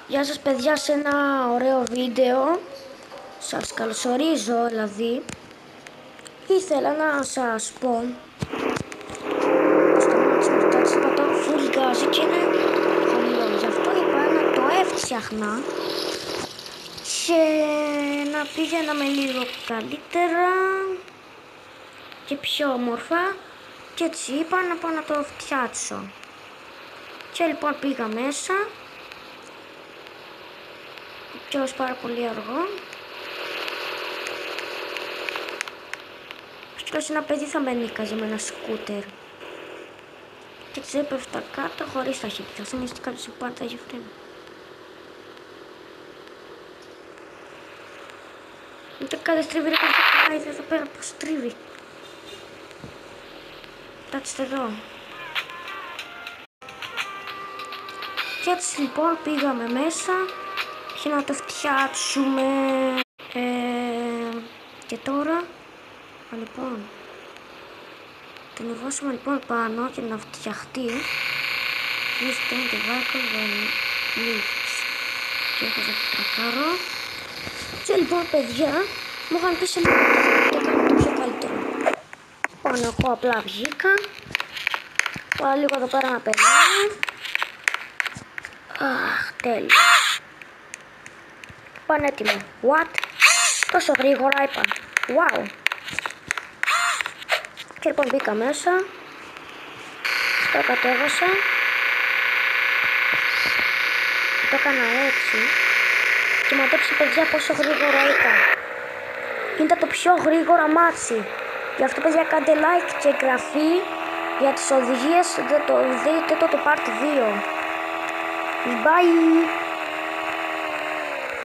Γεια σας παιδιά, σε ένα ωραίο βίντεο. Σας καλωσορίζω δηλαδή. Ήθελα να σας πω στο μάτι μετά της πατάω full gas και είναι χαμηλό. Γι' αυτό είπα να το έφτιαχνα και να πήγαιναμε λίγο καλύτερα και πιο όμορφα, και έτσι είπα να πάω να το φτιάξω. Και λοιπόν πήγα μέσα. Πιάω πάρα πολύ αργό. Σκέψου ένα παιδί θα με νίκαζε με ένα σκούτερ. Και έτσι έπεφτα κάτω χωρίς ταχύτητα. Θα μείνει κάποιος που πάρει τα γεφτένα. Ούτε κάτι στρίβει, ρε παιδί, εδώ πέρα πως στρίβει. Κοιτάξτε εδώ. Και έτσι λοιπόν πήγαμε μέσα και να το φτιάξουμε. Και τώρα λοιπόν το ανεβάσουμε λοιπόν πάνω και να φτιαχτεί. Please turn the vehicle when lifts. Και έχω το τρακάρω. Και λοιπόν παιδιά μου είχαν πει σε λίγο το κάνω το πιο καλύτερο. Λοιπόν, εγώ απλά βγήκα. Πάω λίγο εδώ πέρα να περνάει. Αχ, τέλειο. Πανέτοιμο. What? Τόσο γρήγορα είπα. Wow. Και λοιπόν μπήκα μέσα. Το κατέβασα. Το έκανα έτσι. Και μαντέψτε παιδιά πόσο γρήγορα ήταν. Είναι το πιο γρήγορα μάτσι. Γι' αυτό παιδιά κάντε like και εγγραφή για τις οδηγίες. Δεν το δείτε το part 2. Bye.